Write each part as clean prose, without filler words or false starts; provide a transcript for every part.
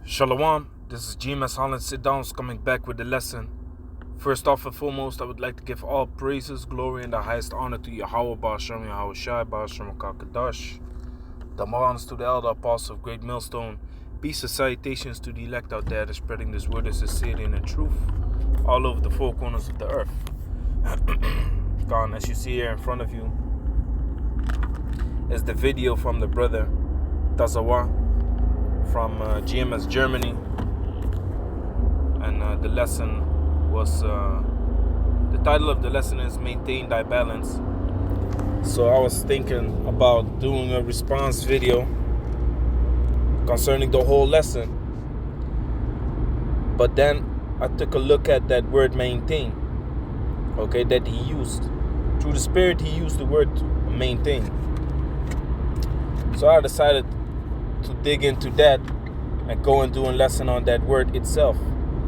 Shalom, this is GMS Holland Sit Downs coming back with the lesson. First off and foremost, I would like to give all praises, glory, and the highest honor to Yahweh, Ba'ashem, Yahweh Shai, Ba'ashem, Kakadash. The honors to the elder apostle of Great Millstone. Peace and salutations to the elect out there that's spreading this word of sincerity and the truth all over the four corners of the earth. Gone, as you see here in front of you, is the video from the brother Tazawa from GMS Germany, and the lesson was the title of the lesson is Maintain Thy Balance. So I was thinking about doing a response video concerning the whole lesson, but then I took a look at that word maintain, okay, that he used. Through the Spirit he used the word maintain. So I decided to dig into that and go and do a lesson on that word itself,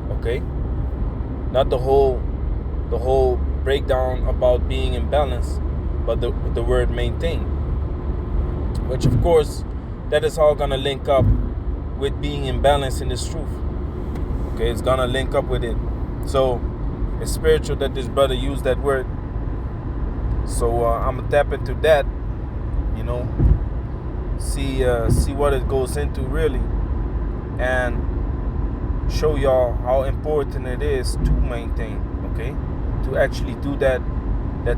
okay? Not the whole breakdown about being in balance, but the word maintain, which of course that is all gonna link up with being in balance in this truth, okay? It's gonna link up with it. So it's spiritual that this brother used that word. So I'm gonna tap into that, you know, see what it goes into really, and show y'all how important it is to maintain, okay, to actually do that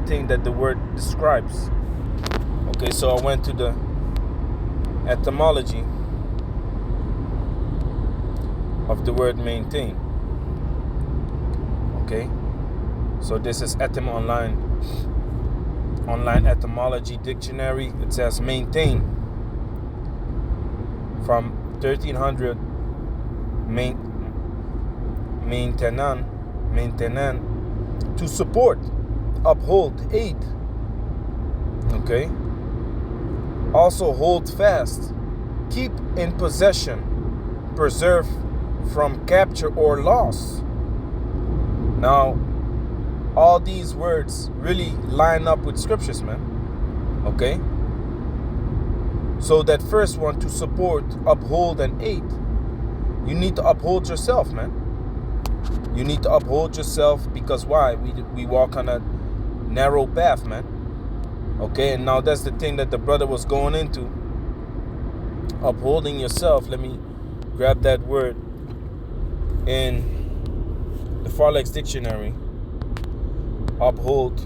thing that the word describes. Okay, so I went to the etymology of the word maintain. Okay, so this is Etym online etymology dictionary. It says maintain, from 1300, maintenance, to support, uphold, aid. Okay. Also hold fast, keep in possession, preserve from capture or loss. Now, all these words really line up with scriptures, man. Okay. So that first one, to support, uphold, and aid, you need to uphold yourself, man. You need to uphold yourself, because why? We walk on a narrow path, man. Okay, and now that's the thing that the brother was going into. Upholding yourself. Let me grab that word in the Farlex dictionary. Uphold.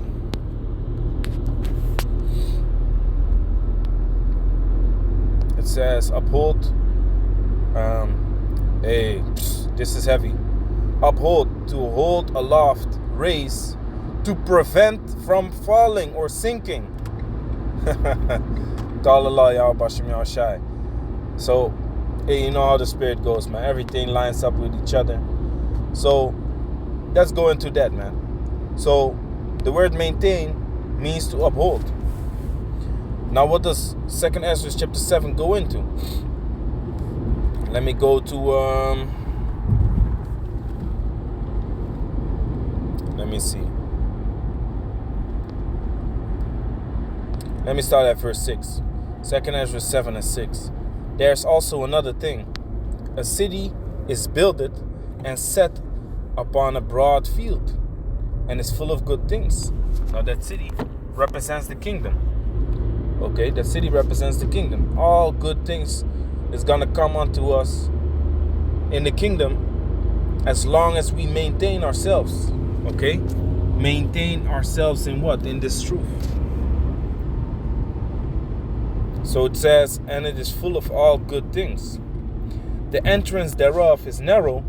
It says uphold. This is heavy. Uphold, to hold aloft, raise, to prevent from falling or sinking. So, hey, you know how the spirit goes, man. Everything lines up with each other. So let's go into that, man. So the word maintain means to uphold. Now, what does 2 Ezra chapter 7 go into? Let me go to let me see. Let me start at verse 6. 2 Ezra 7 and 6. There's also another thing. A city is builded and set upon a broad field, and is full of good things. Now that city represents the kingdom. Okay, that city represents the kingdom. All good things is gonna come unto us in the kingdom as long as we maintain ourselves. Okay, maintain ourselves in what? In this truth. So it says, and it is full of all good things. The entrance thereof is narrow,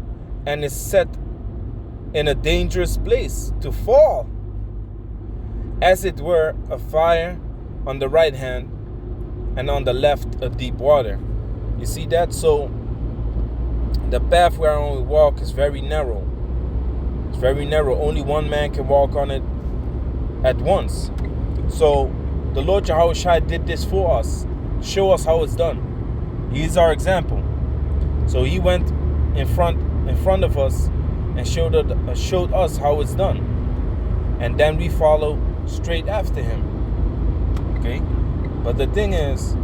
and is set in a dangerous place to fall, as it were a fire on the right hand, and on the left a deep water. You see that? So the path whereon we walk is very narrow. It's very narrow. Only one man can walk on it at once. So the Lord Yahweh Shai did this for us. Show us how it's done. He is our example. So he went in front of us and showed us how it's done. And then we follow straight after him. Okay? But the thing is,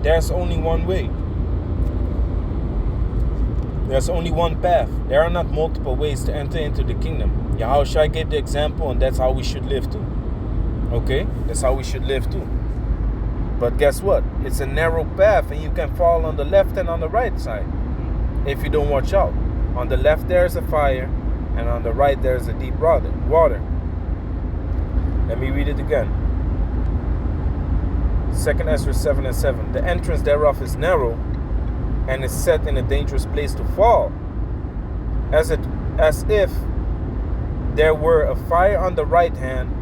there's only one way. There's only one path. There are not multiple ways to enter into the kingdom. Yahushua gave the example, and that's how we should live too. Okay? That's how we should live too. But guess what? It's a narrow path, and you can fall on the left and on the right side if you don't watch out. On the left there's a fire, and on the right there's a deep water. Let me read it again. 2 Ezra 7:7. The entrance thereof is narrow, and is set in a dangerous place to fall, as if there were a fire on the right hand,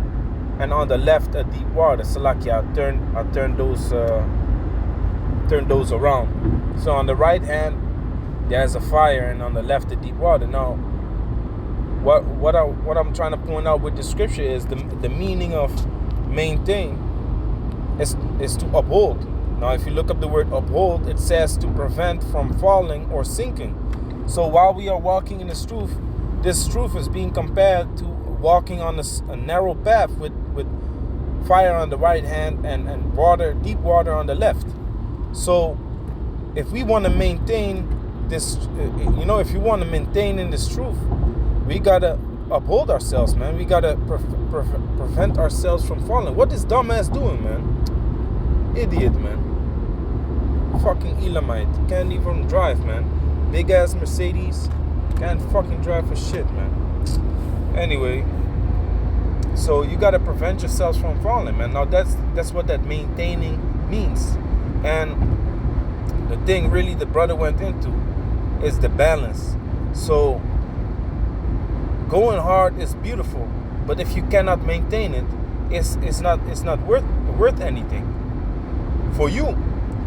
and on the left a deep water. Salakia, I turn those around. So on the right hand there's a fire, and on the left a deep water. Now, what I'm trying to point out with the scripture is the meaning of maintain is to uphold. Now, if you look up the word uphold, it says to prevent from falling or sinking. So while we are walking in this truth is being compared to walking on a narrow path with fire on the right hand and water, deep water on the left. So if we want to maintain this, if you want to maintain in this truth, we gotta uphold ourselves, man. We gotta prevent ourselves from falling. What is dumbass doing, man? Idiot, man. Fucking Elamite. Can't even drive, man. Big ass Mercedes. Can't fucking drive for shit, man. Anyway, so you gotta prevent yourselves from falling, man. Now that's what that maintaining means. And the thing really the brother went into is the balance. So going hard is beautiful, but if you cannot maintain it, it's not worth anything for you.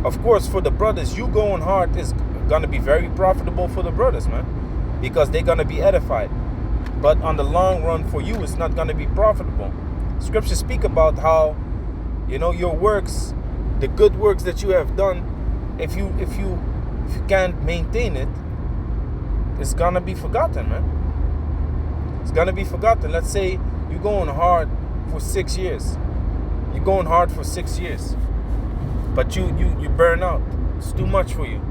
Of course, for the brothers, you going hard is gonna be very profitable for the brothers, man, because they're gonna be edified. But on the long run, for you, it's not gonna be profitable. Scriptures speak about how, your works, the good works that you have done, if you can't maintain it, it's gonna be forgotten, man. It's gonna be forgotten. Let's say you're going hard for 6 years. You're going hard for 6 years, but you burn out. It's too much for you.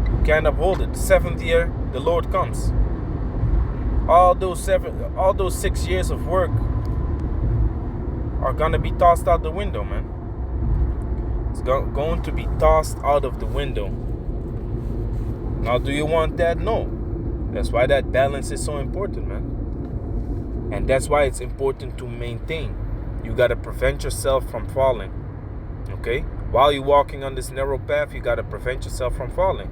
You can't uphold it. The 7th year, the Lord comes. All those 6 years of work are gonna be tossed out the window, man. It's going to be tossed out of the window. Now, do you want that? No. That's why that balance is so important, man. And that's why it's important to maintain. You got to prevent yourself from falling. Okay? While you're walking on this narrow path, you got to prevent yourself from falling.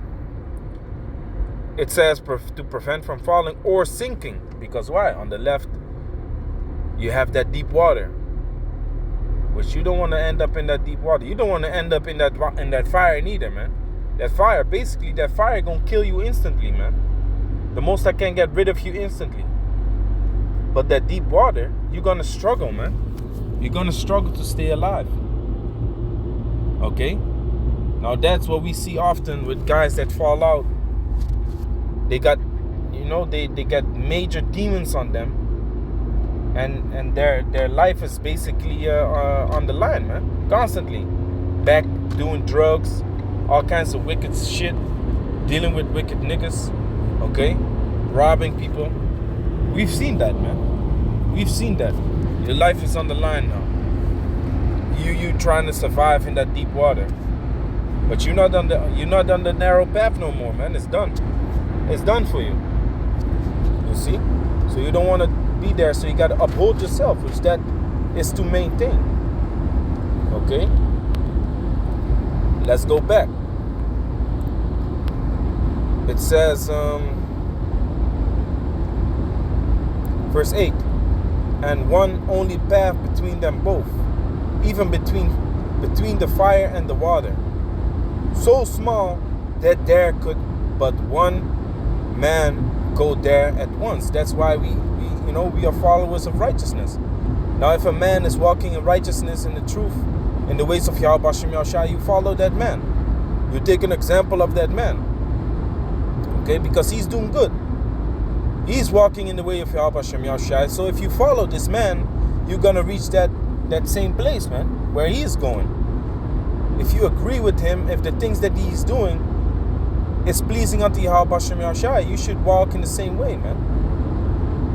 It says to prevent from falling or sinking. Because why? On the left, you have that deep water, which you don't want to end up in that deep water. You don't want to end up in that fire neither, man. That fire gonna kill you instantly, man. The Most High can get rid of you instantly. But that deep water, you're gonna struggle, man. You're gonna struggle to stay alive. Okay? Now that's what we see often with guys that fall out. They got, they got major demons on them, and their life is basically on the line, man. Constantly, back doing drugs, all kinds of wicked shit, dealing with wicked niggas, okay, robbing people. We've seen that, man. We've seen that. Your life is on the line now. You trying to survive in that deep water, but you're not on the narrow path no more, man. It's done. It's done for you. You see? So you don't want to be there. So you got to uphold yourself, which that is to maintain. Okay? Let's go back. It says, verse 8, and one only path between them both, even between the fire and the water, so small that there could but one man go there at once. That's why we are followers of righteousness. Now, if a man is walking in righteousness, in the truth, in the ways of Yahweh Hashem Yahushua, you follow that man. You take an example of that man. Okay, because he's doing good. He's walking in the way of Yahweh Hashem Yahushua. So if you follow this man, you're gonna reach that same place, man, where he is going. If you agree with him, if the things that he's doing is pleasing unto Yahweh Hashem Yahushua, you should walk in the same way, man.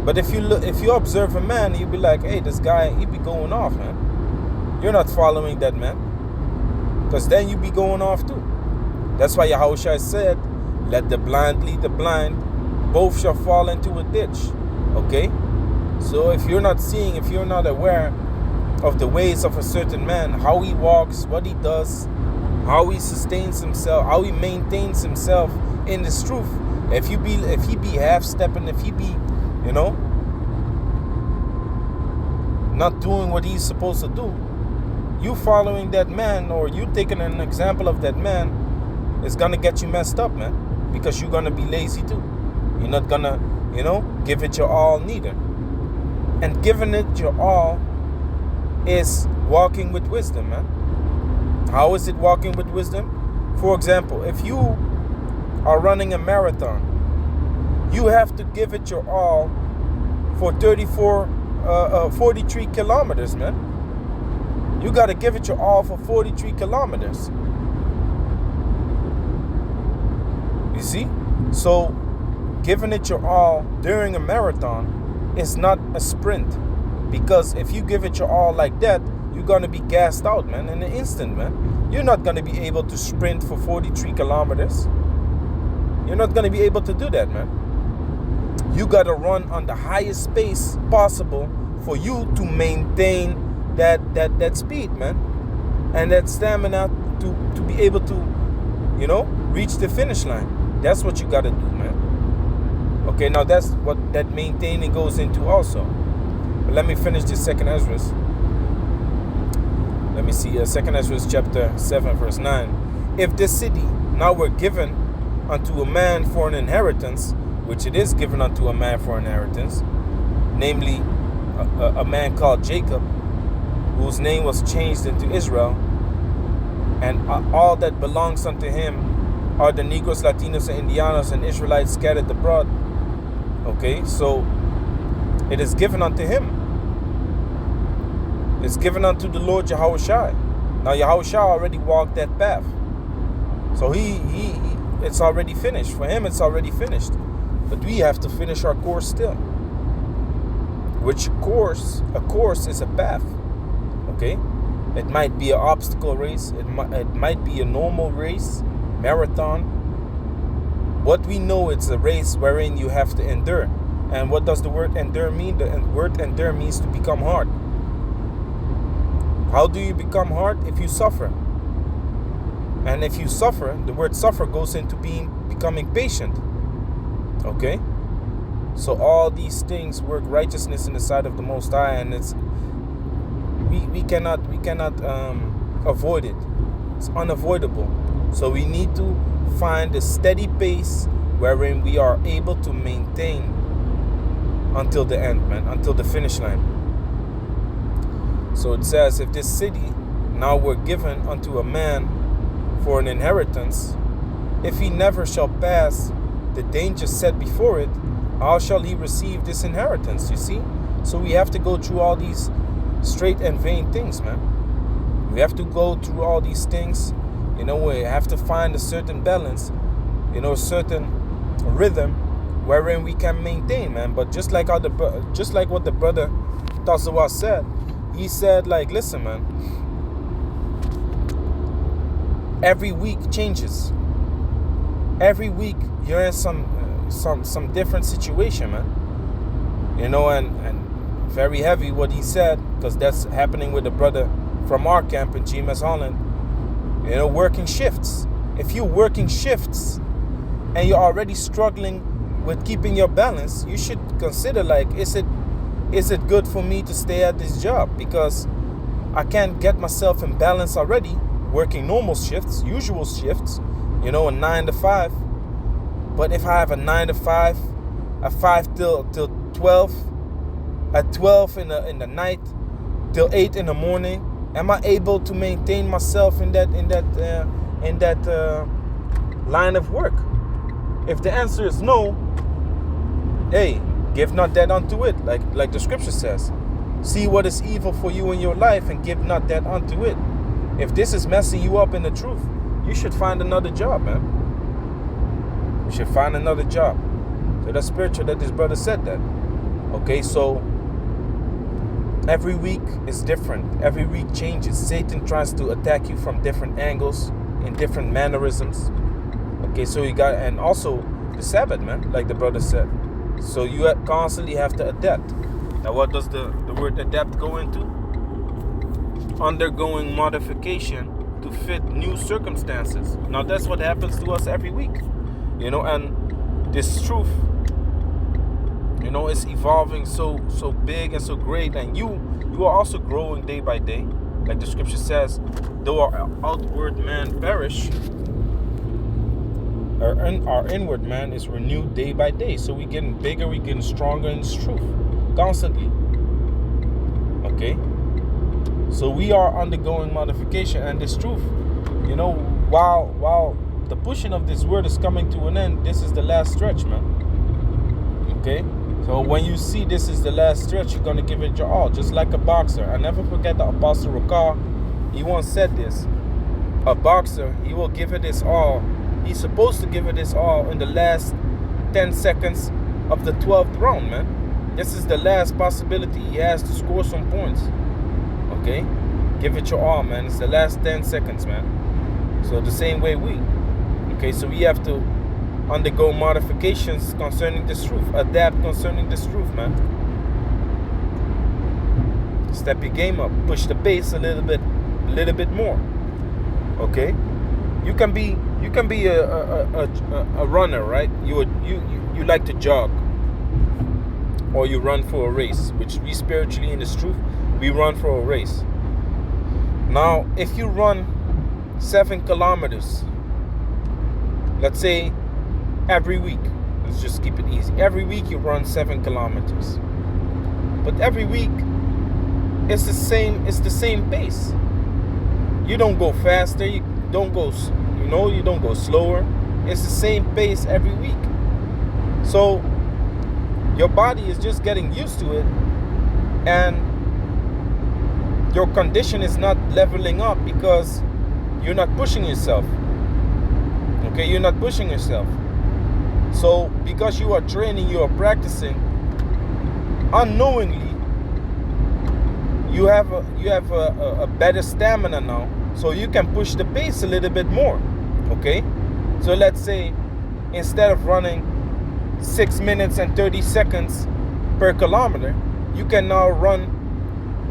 But if you observe a man, you'll be like, hey, this guy, he be going off, man. You're not following that man, because then you be going off too. That's why Yahushua said, let the blind lead the blind, both shall fall into a ditch. Okay? So if you're not seeing, if you're not aware of the ways of a certain man, how he walks, what he does, how he sustains himself, how he maintains himself in this truth, if he be half-stepping, if he be, not doing what he's supposed to do, you following that man, or you taking an example of that man, is gonna get you messed up, man, because you're gonna be lazy too. You're not gonna, give it your all neither. And giving it your all is walking with wisdom, man. How is it walking with wisdom? For example, if you are running a marathon, you have to give it your all for 43 kilometers, man. You got to give it your all for 43 kilometers. You see? So, giving it your all during a marathon is not a sprint. Because if you give it your all like that, you're going to be gassed out, man, in an instant, man. You're not going to be able to sprint for 43 kilometers. You're not going to be able to do that, man. You got to run on the highest pace possible for you to maintain that speed, man, and that stamina to be able to, reach the finish line. That's what you got to do, man. Okay, now that's what that maintaining goes into also. But let me finish this second Ezra. Let me see, second Ezra chapter 7 verse 9. If this city now were given unto a man for an inheritance, which it is given unto a man for inheritance, namely a man called Jacob, whose name was changed into Israel, and all that belongs unto him are the Negroes, Latinos, and Indianos, and Israelites scattered abroad. Okay, so it is given unto him. It's given unto the Lord Yahushua. Now Yahushua already walked that path, so he it's already finished. For him, it's already finished. But we have to finish our course still. Which course? A course is a path. Okay, it might be an obstacle race. It might be a normal race, marathon. What we know, it's a race wherein you have to endure. And what does the word endure mean? The word endure means to become hard. How do you become hard? If you suffer. And if you suffer, the word suffer goes into becoming patient. Okay? So all these things work righteousness in the sight of the Most High, and it's we cannot avoid it. It's unavoidable. So we need to find a steady pace wherein we are able to maintain until the end, man, until the finish line. So it says, if this city now were given unto a man for an inheritance, if he never shall pass the danger set before it, how shall he receive this inheritance? You see? So we have to go through all these straight and vain things, man. We have to go through all these things. We have to find a certain balance, a certain rhythm wherein we can maintain, man. But just like what the brother Tazawa said, he said, like, listen, man, every week changes. Every week you're in some different situation, man. And very heavy what he said, because that's happening with the brother from our camp in GMS Holland. Working shifts. If you're working shifts and you're already struggling with keeping your balance, you should consider, like, is it good for me to stay at this job? Because I can't get myself in balance already working normal shifts, usual shifts, a 9 to 5. But if I have a 9 to 5, a 5 till 12, at 12 in the night till 8 in the morning, am I able to maintain myself in that line of work? If the answer is no, hey, give not that unto it, like the scripture says. See what is evil for you in your life and give not that unto it. If this is messing you up in the truth, you should find another job, man. You should find another job. So that's spiritual that this brother said that. Okay, so every week is different. Every week changes. Satan tries to attack you from different angles, in different mannerisms. Okay, so you got, and also the Sabbath, man, like the brother said. So you constantly have to adapt. Now, what does the word adapt go into? Undergoing modification to fit new circumstances. Now, that's what happens to us every week. You know, and this truth, you know, is evolving so big and so great, and you are also growing day by day. Like the scripture says, though our outward man perish, our inward man is renewed day by day. So we're getting bigger, we're getting stronger in this truth constantly. Okay, so we are undergoing modification, and this truth, you know, while the pushing of this word is coming to an end, this is the last stretch, man. Okay, so when you see this is the last stretch, you're gonna give it your all, just like a boxer. I never forget the Apostle Rakah. He once said this: a boxer, he will give it his all. He's supposed to give it his all in the last 10 seconds of the 12th round, man. This is the last possibility he has to score some points. Okay, give it your all, man. It's the last 10 seconds, man. So the same way we. Okay, so we have to undergo modifications concerning this truth, adapt concerning this truth, man. Step your game up, push the pace a little bit more. Okay, you can be a runner, right? You like to jog, or you run for a race, which we spiritually in this truth, we run for a race. Now, if you run 7 kilometers, let's say every week, let's just keep it easy. Every week you run 7 kilometers, but every week it's the same pace. You don't go faster, you don't go slower. It's the same pace every week. So your body is just getting used to it, and your condition is not leveling up because you're not pushing yourself. Okay, you're not pushing yourself. So because you are training, you are practicing, unknowingly you have a better stamina now, so you can push the pace a little bit more. Okay, so let's say instead of running 6 minutes and 30 seconds per kilometer, you can now run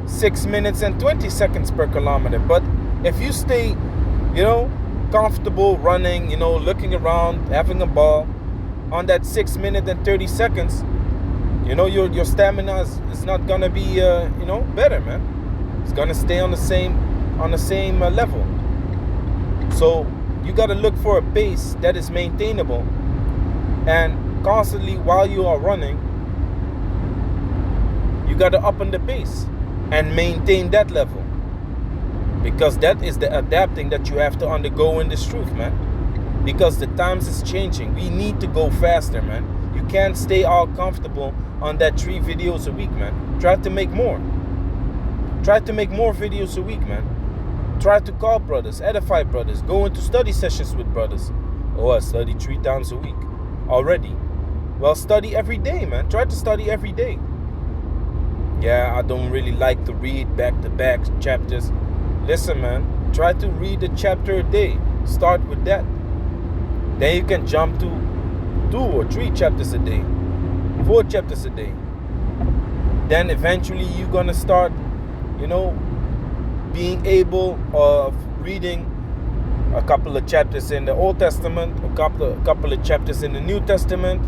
6 minutes and 20 seconds per kilometer. But if you stay, you know, comfortable running, you know, looking around, having a ball on that 6 minutes and 30 seconds, you know, your stamina is not gonna be you know, better, man. It's gonna stay on the same level. So you got to look for a pace that is maintainable, and constantly while you are running, you got to up on the pace and maintain that level, because that is the adapting that you have to undergo in this truth, man. Because the times is changing. We need to go faster, man. You can't stay all comfortable on that 3 videos a week, man. Try to make more. Try to make more videos a week, man. Try to call brothers, edify brothers, go into study sessions with brothers. Oh, I study 3 times a week already. Well, study every day, man. Try to study every day. Yeah, I don't really like to read back-to-back chapters. Listen, man, try to read a chapter a day. Start with that. Then you can jump to 2 or 3 chapters a day, 4 chapters a day. Then eventually you're gonna start, you know, being able of reading a couple of chapters in the Old Testament, a couple of chapters in the New Testament,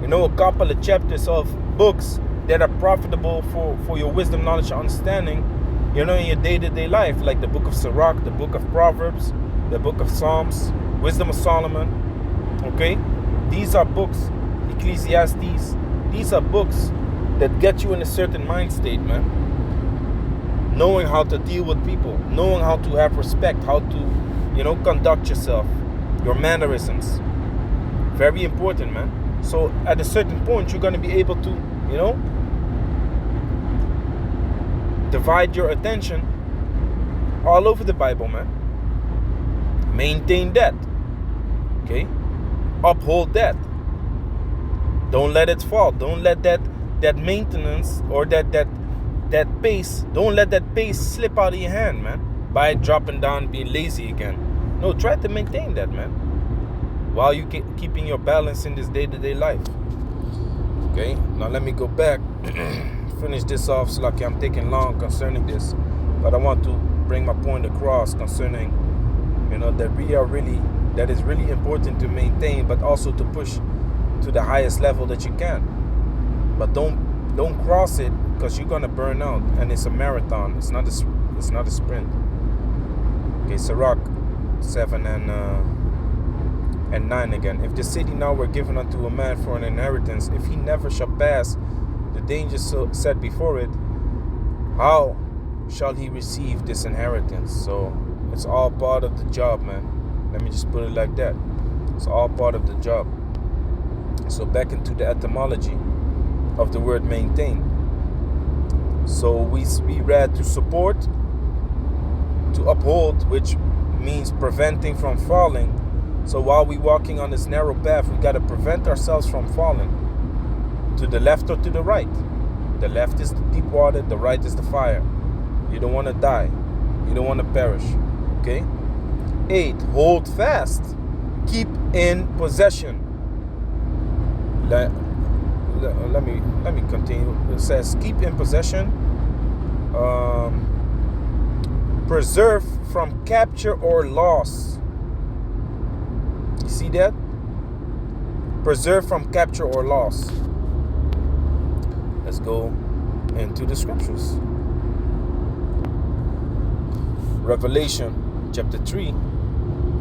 you know, a couple of chapters of books that are profitable for your wisdom, knowledge, and understanding, you know, in your day-to-day life, like the book of Sirach, the book of Proverbs, the book of Psalms, Wisdom of Solomon. Okay, these are books, Ecclesiastes, these are books that get you in a certain mind state, man. Knowing how to deal with people, knowing how to have respect, how to, you know, conduct yourself, your mannerisms. Very important, man. So at a certain point, you're going to be able to, you know, divide your attention all over the Bible, man. Maintain that. Okay? Uphold that. Don't let it fall. Don't let that maintenance or that pace, don't let that pace slip out of your hand, man, by dropping down and being lazy again. No, try to maintain that, man, while you keeping your balance in this day-to-day life. Okay, now let me go back, finish this off. So like I'm taking long concerning this, but I want to bring my point across concerning, that is really important to maintain, but also to push to the highest level that you can. But don't cross it, because you're gonna burn out, and it's a marathon. It's not a sprint. Okay, Sirach 7 and 9 again. If the city now were given unto a man for an inheritance, if he never shall pass the dangers set before it, how shall he receive this inheritance? So it's all part of the job, man. Let me just put it like that. It's all part of the job. So back into the etymology of the word maintain. So we read to support, to uphold, which means preventing from falling. So while we're walking on this narrow path, we got to prevent ourselves from falling to the left or to the right. The left is the deep water, the right is the fire. You don't want to die. You don't want to perish. Okay? 8. Hold fast. Keep in possession. Let me continue. It says keep in possession. Preserve from capture or loss. You see that? Preserve from capture or loss. Let's go into the scriptures. Revelation chapter 3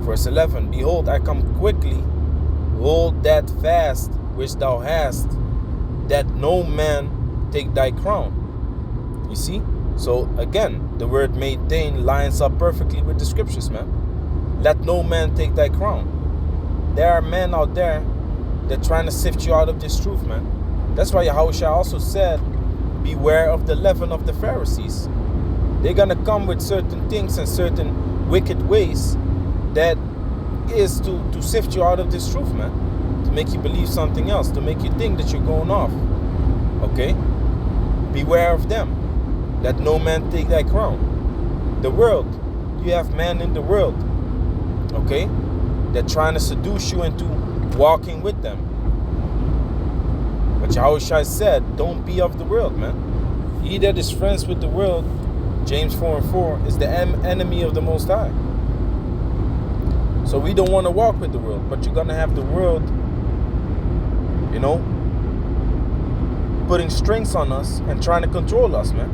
verse 11. Behold, I come quickly. Hold that fast which thou hast, that no man take thy crown. You see? So again, the word maintain lines up perfectly with the scriptures, man. Let no man take thy crown. There are men out there that trying to sift you out of this truth, man. That's why Yahushua also said, beware of the leaven of the Pharisees. They're going to come with certain things and certain wicked ways that is to sift you out of this truth, man. To make you believe something else, to make you think that you're going off. Okay? Beware of them. Let no man take thy crown. The world. You have men in the world. Okay? They're trying to seduce you into walking with them. But Yahushua said, don't be of the world, man. He that is friends with the world, James 4:4, is the enemy of the Most High. So we don't want to walk with the world, but you're going to have the world, putting strings on us and trying to control us, man.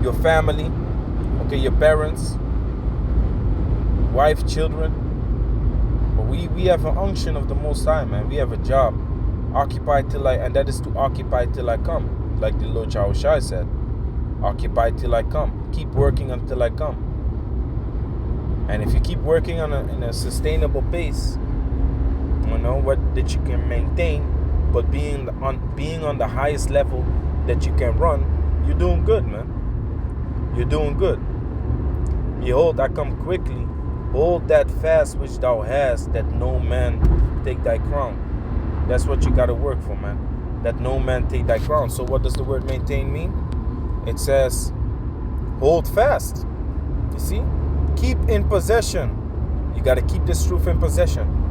Your family, okay, your parents, wife, children. But we have an unction of the Most High, man. We have a job. And that is to occupy till I come. Like the Lord Yahushua said. Occupy till I come. Keep working until I come. And if you keep working in a sustainable pace, that you can maintain, but being on the highest level that you can run, you're doing good, man. You're doing good. Behold, I come quickly. Hold that fast which thou hast, that no man take thy crown. That's what you got to work for, man. That no man take thy crown. So what does the word maintain mean? It says, hold fast. You see? Keep in possession. You got to keep this truth in possession.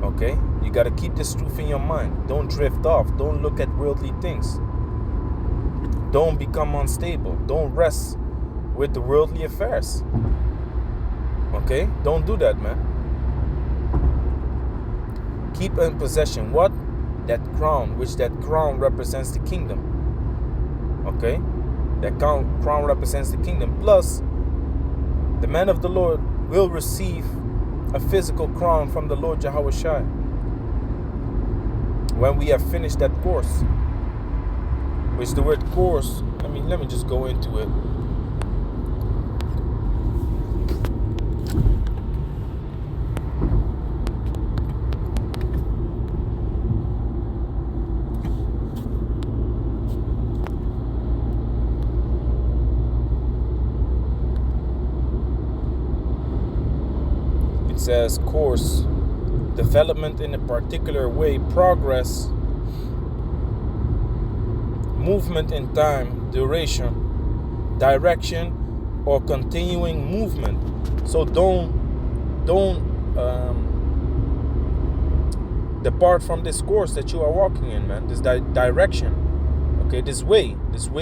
Okay? You got to keep this truth in your mind. Don't drift off. Don't look at worldly things. Don't become unstable. Don't rest with the worldly affairs. Okay? Don't do that, man. Keep in possession what? That crown, which that crown represents the kingdom. Okay? That crown represents the kingdom. Plus, the man of the Lord will receive a physical crown from the Lord Yahushua when we have finished that course. Which the word course, let me just go into it. It says course development in a particular way, progress, movement in time, duration, direction, or continuing movement. So don't depart from this course that you are walking in, man. This direction, okay? This way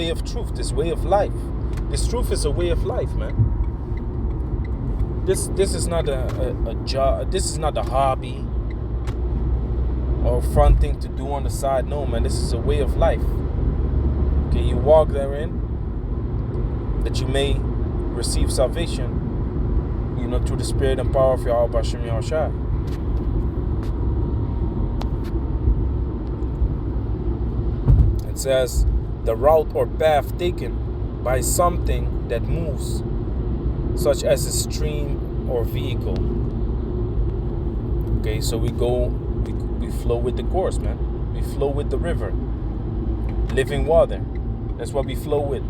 of truth, this way of life. This truth is a way of life, man. This is not a job. This is not a hobby or fun thing to do on the side. No, man. This is a way of life. Okay, you walk therein that you may receive salvation, through the spirit and power of Yahweh Hashem Yahushua. It says, the route or path taken by something that moves, such as a stream or vehicle. Okay, so we flow with the course, man. We flow with the river, living water. That's what we flow with.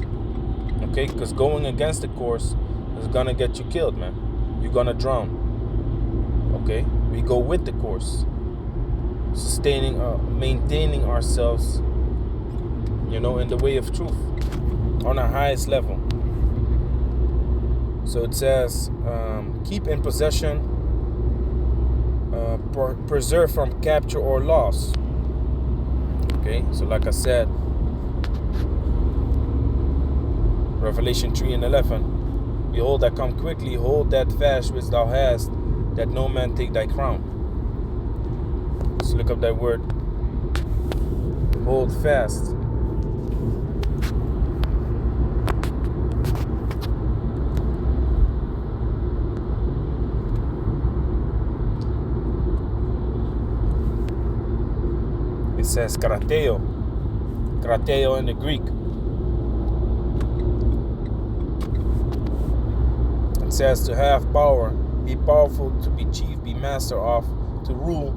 Okay, because going against the course is gonna get you killed, man. You're gonna drown. Okay, we go with the course, maintaining ourselves, in the way of truth, on our highest level. So it says, keep in possession, preserve from capture or loss. Okay, so like I said, Revelation 3:11, behold, I come quickly, hold that fast which thou hast, that no man take thy crown. Let's look up that word, hold fast. It says krateo in the Greek. It says to have power, be powerful, to be chief, be master of, to rule,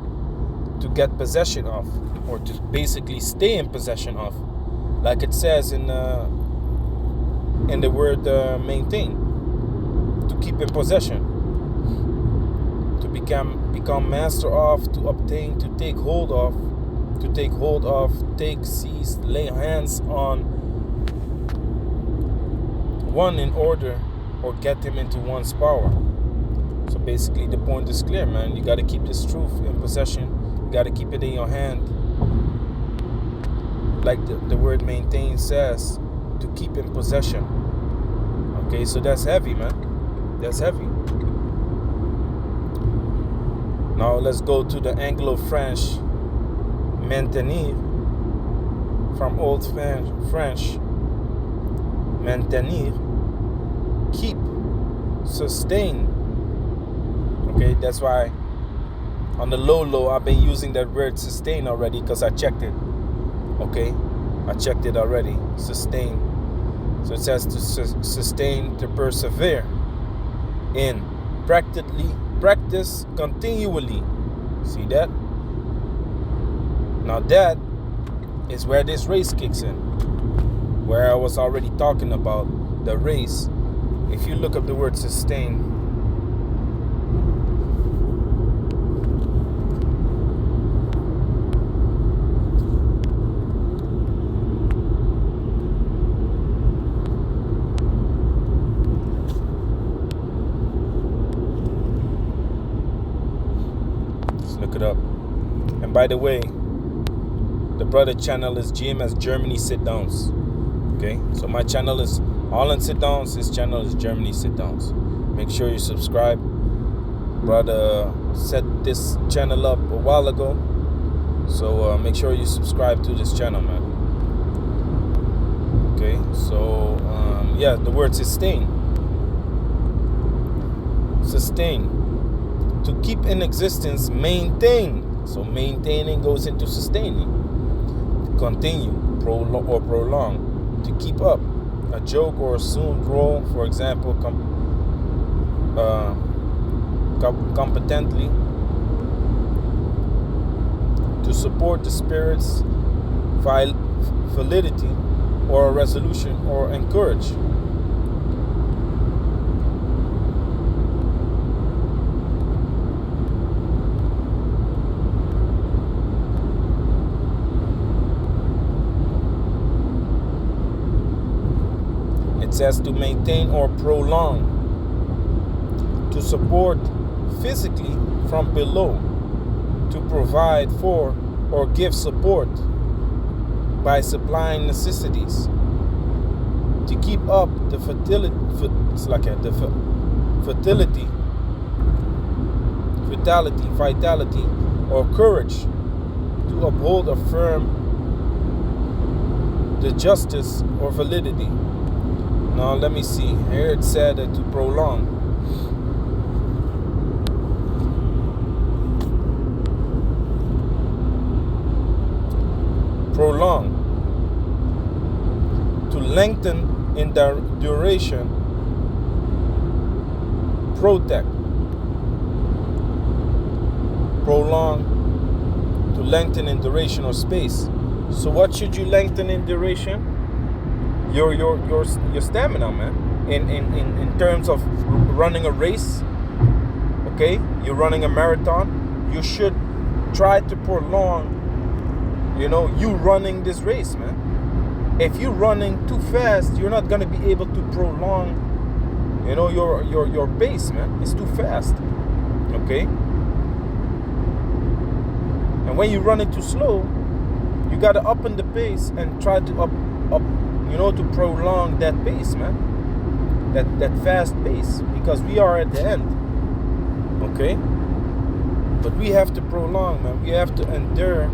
to get possession of, or to basically stay in possession of, like it says in the word maintain, to keep in possession, to become master of, to obtain, to take hold of, take, seize, lay hands on one in order, or get him into one's power. So basically the point is clear, man. You got to keep this truth in possession. You got to keep it in your hand. Like the word maintain says, to keep in possession. Okay, so that's heavy, man. That's heavy. Now let's go to the Anglo-French maintenir, from Old French maintenir, keep, sustain. Okay, that's why on the low I've been using that word sustain already, because I checked it. Okay, I checked it already. Sustain. So it says to sustain, to persevere in, practice continually. See that? Now that is where this race kicks in, where I was already talking about the race. If you look up the word sustain, let's look it up. And by the way, the brother channel is GMS Germany Sit Downs. Okay, so my channel is Holland Sit Downs. His channel is Germany Sit Downs. Make sure you subscribe. Brother set this channel up a while ago, so make sure you subscribe to this channel, man. Okay, so yeah, the word sustain. Sustain. To keep in existence, maintain. So maintaining goes into sustaining. Continue, prolong, to keep up, a joke or assumed role, for example, competently, to support the spirit's validity or a resolution, or encourage. says to maintain or prolong, to support physically from below, to provide for or give support by supplying necessities, to keep up the vitality, or courage, to uphold or affirm the justice or validity. Now let me see. Here it said that to prolong. Prolong. To lengthen in duration. Protect. Prolong. To lengthen in duration or space. So what should you lengthen in duration? Your stamina, man. In terms of running a race, okay? You're running a marathon. You should try to prolong, you running this race, man. If you're running too fast, you're not gonna be able to prolong, your pace, man. It's too fast, okay? And when you're running too slow, you gotta up in the pace and try to up, to prolong that pace, man. That fast pace, because we are at the end, okay? But we have to prolong, man. We have to endure.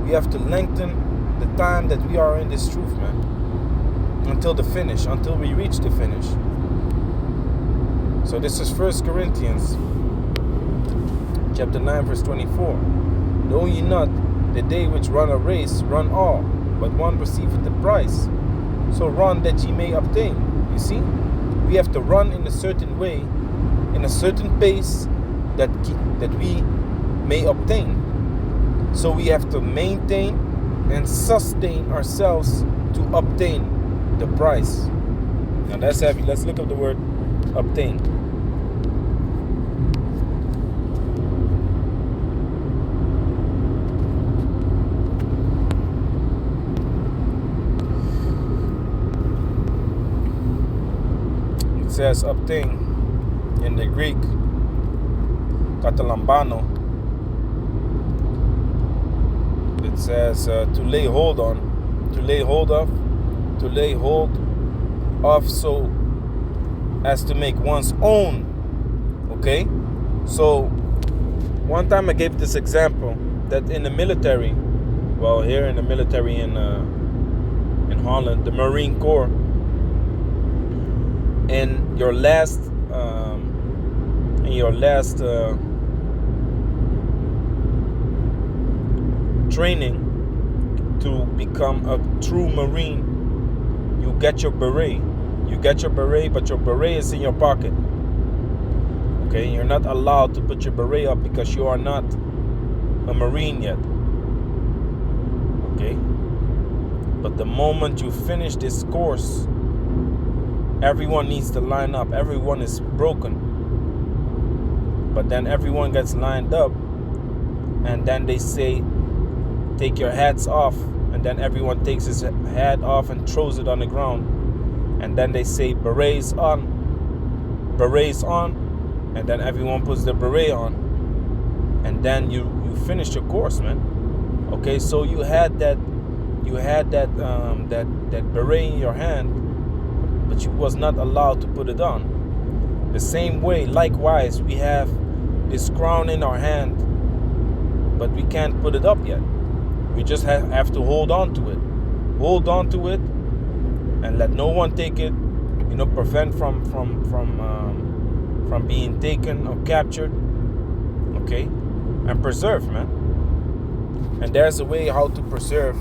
We have to lengthen the time that we are in this truth, man, until the finish, until we reach the finish. So this is 1 Corinthians chapter 9, verse 24. Know ye not, the day which run a race, run all, but one receiveth the prize. So run that ye may obtain. You see? We have to run in a certain way, in a certain pace, that we may obtain. So we have to maintain and sustain ourselves to obtain the prize. Now that's heavy. Let's look up the word obtain. It says obtain in the Greek, katalambano. It says to lay hold on, to lay hold of, to lay hold of, so as to make one's own. Okay? So one time I gave this example that in the military, well, here in the military in Holland, the Marine Corps, in your last training to become a true Marine, you get your beret. You get your beret, but your beret is in your pocket. Okay, you're not allowed to put your beret up because you are not a Marine yet. Okay, but the moment you finish this course, everyone needs to line up. Everyone is broken, but then everyone gets lined up, and then they say, take your hats off, and then everyone takes his hat off and throws it on the ground, and then they say berets on, and then everyone puts the beret on, and then you finish your course, man. Okay, so you had that beret in your hand, but you was not allowed to put it on. The same way, likewise, we have this crown in our hand, but we can't put it up yet. We just have to hold on to it. Hold on to it, and let no one take it. Prevent from being taken or captured. Okay, and preserve, man. And there's a way how to preserve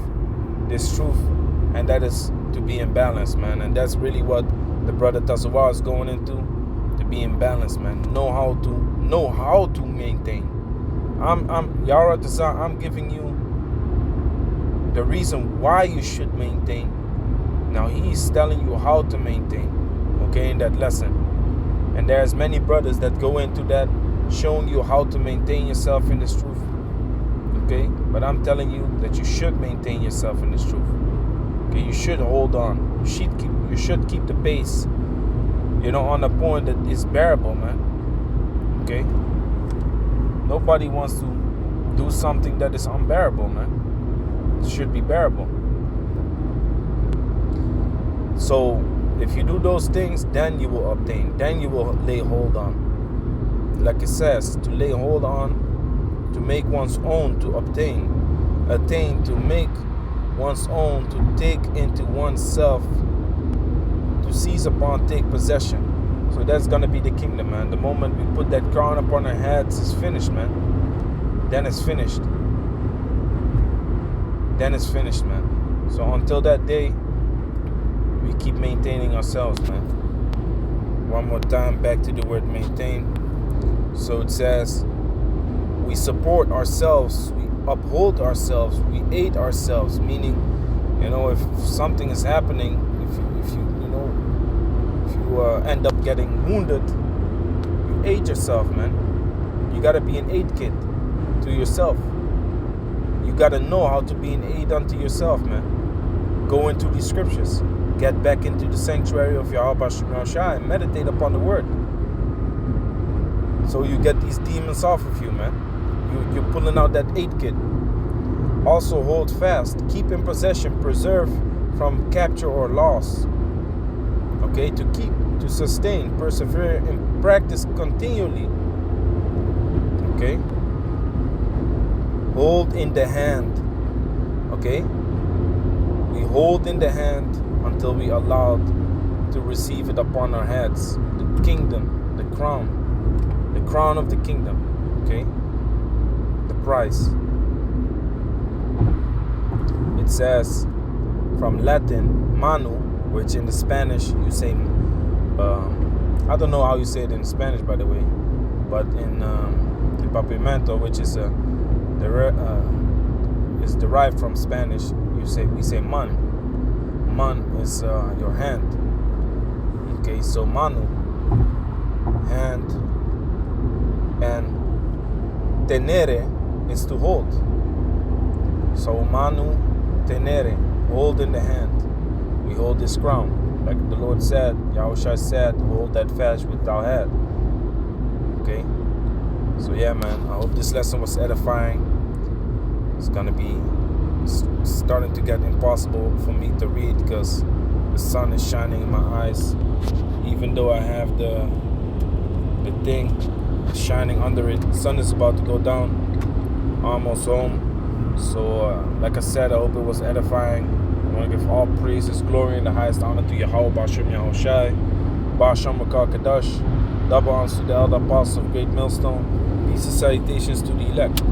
this truth, and that is to be in balance, man. And that's really what the brother Tazawar is going into, to be in balance, man. Know how to maintain. I'm Yara Tazar. I'm giving you the reason why you should maintain. Now he's telling you how to maintain, okay, in that lesson. And there's many brothers that go into that, showing you how to maintain yourself in this truth, okay? But I'm telling you that you should maintain yourself in this truth. Okay, you should hold on. You should keep the pace. On a point that is bearable, man. Okay. Nobody wants to do something that is unbearable, man. It should be bearable. So if you do those things, then you will obtain. Then you will lay hold on. Like it says, to lay hold on, to make one's own, to obtain. Attain, to make one's own, to take into oneself, to seize upon, take possession. So that's going to be the kingdom, man. The moment we put that crown upon our heads, it's finished, man. Then it's finished. Then it's finished, man. So until that day, we keep maintaining ourselves, man. One more time, back to the word maintain. So it says, we support ourselves, we uphold ourselves, we aid ourselves. Meaning, if something is happening, if you end up getting wounded, you aid yourself, man. You gotta be an aid kit to yourself. You gotta know how to be an aid unto yourself, man. Go into these scriptures. Get back into the sanctuary of Yahweh Shai and meditate upon the word. So you get these demons off of you, man. You're pulling out that aid kit. Also hold fast, keep in possession, preserve from capture or loss. Okay, to keep, to sustain, persevere, and practice continually. Okay? Hold in the hand. Okay? We hold in the hand until we are allowed to receive it upon our heads. The kingdom, the crown of the kingdom. Okay? The price. It says from Latin, manu, which in the Spanish you say, I don't know how you say it in Spanish, by the way, but in papimento, which is derived from Spanish, we say man. Man is your hand. Okay, so manu, hand, and tenere is to hold. So manu, tenere, hold in the hand. We hold this crown. Like the Lord said, Yahushua said, hold that fast with thou head. Okay? So yeah, man, I hope this lesson was edifying. It's gonna be starting to get impossible for me to read because the sun is shining in my eyes. Even though I have the thing shining under it, the sun is about to go down. Almost home. So like I said, I hope it was edifying. I want to give all praises, glory, and the highest honor to Yahweh Bashim Yahushai, Basham Makar Kadash, double honors to the elder apostles of Great Millstone. Peace and salutations to the elect.